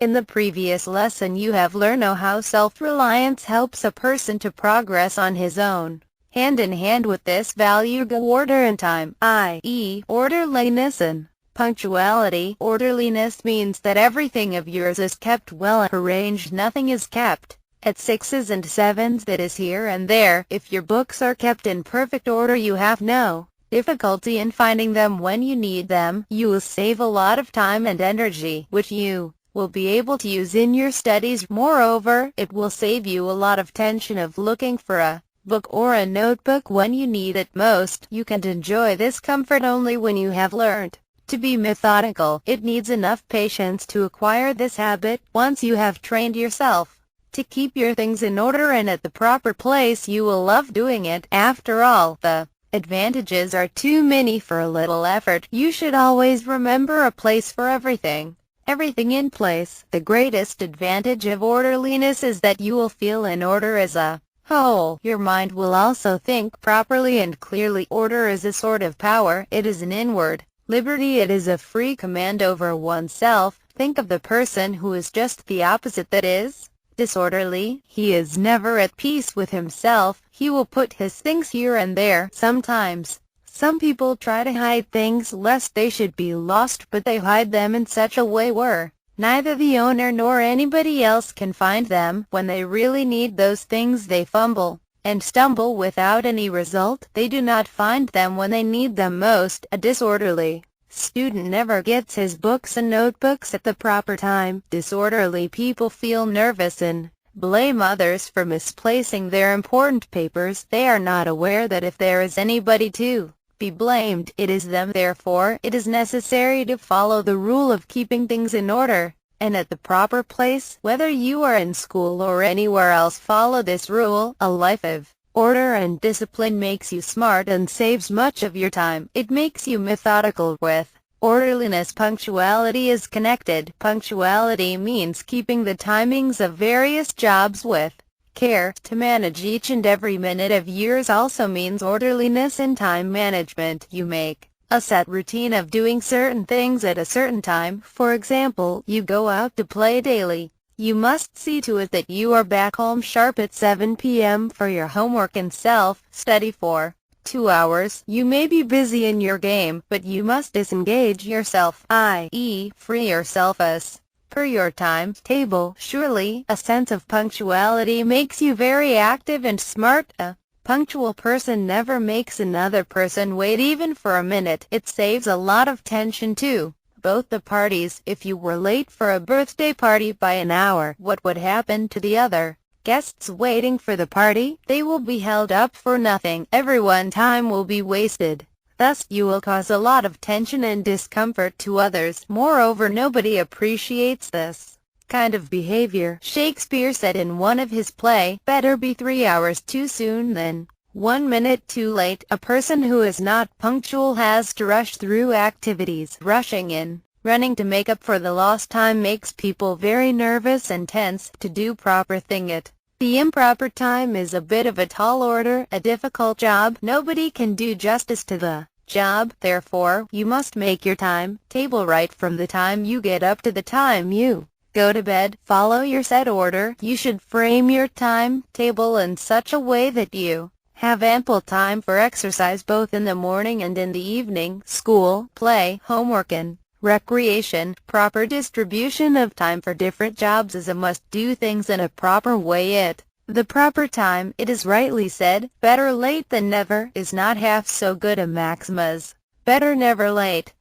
In the previous lesson you have learned how self-reliance helps a person to progress on his own. Hand in hand with this value go order and time, i.e., orderliness and punctuality. Orderliness means that everything of yours is kept well arranged, nothing is kept at sixes and sevens that is here and there. If your books are kept in perfect order, you have no difficulty in finding them when you need them. You will save a lot of time and energy, which you will be able to use in your studies. Moreover, it will save you a lot of tension of looking for a book or a notebook when you need it most. You can enjoy this comfort only when you have learned to be methodical. It needs enough patience to acquire this habit. Once you have trained yourself to keep your things in order and at the proper place, you will love doing it. After all, the advantages are too many for a little effort. You should always remember a place for everything. Everything in place. The greatest advantage of orderliness is that you will feel in order as a whole. Your mind will also think properly and clearly. Order is a sort of power. It is an inward liberty. It is a free command over oneself. Think of the person who is just the opposite, that is disorderly. He is never at peace with himself. He will put his things here and there. Sometimes some people try to hide things lest they should be lost, but they hide them in such a way where neither the owner nor anybody else can find them. When they really need those things, they fumble and stumble without any result. They do not find them when they need them most. A disorderly student never gets his books and notebooks at the proper time. Disorderly people feel nervous and blame others for misplacing their important papers. They are not aware that if there is anybody to be blamed, it is them. Therefore, it is necessary to follow the rule of keeping things in order and at the proper place. Whether you are in school or anywhere else, follow this rule. A life of order and discipline makes you smart and saves much of your time. It makes you methodical. With orderliness, punctuality is connected. Punctuality means keeping the timings of various jobs with care. To manage each and every minute of yours also means orderliness in time management. You make a set routine of doing certain things at a certain time. For example, you go out to play daily. You must see to it that you are back home sharp at 7 p.m. for your homework and self-study for 2 hours. You may be busy in your game, but you must disengage yourself, i.e., free yourself as per your timetable. Surely, a sense of punctuality makes you very active and smart. A punctual person never makes another person wait even for a minute. It saves a lot of tension too. Both the parties. If you were late for a birthday party by an hour, what would happen to the other guests waiting for the party? They will be held up for nothing. Everyone's time will be wasted. Thus, you will cause a lot of tension and discomfort to others. Moreover, nobody appreciates this kind of behavior. Shakespeare said in one of his plays, "Better be 3 hours too soon than 1 minute too late." A person who is not punctual has to rush through activities. Rushing in, running to make up for the lost time makes people very nervous and tense. To do proper thing at the improper time is a bit of a tall order, a difficult job. Nobody can do justice to the job. Therefore, you must make your time table right from the time you get up to the time you go to bed. Follow your set order. You should frame your time table in such a way that you have ample time for exercise both in the morning and in the evening. School, play, homework and recreation. Proper distribution of time for different jobs is a must. Do things in a proper way at the proper time. It is rightly said, "Better late than never" is not half so good a maxim as "better never late."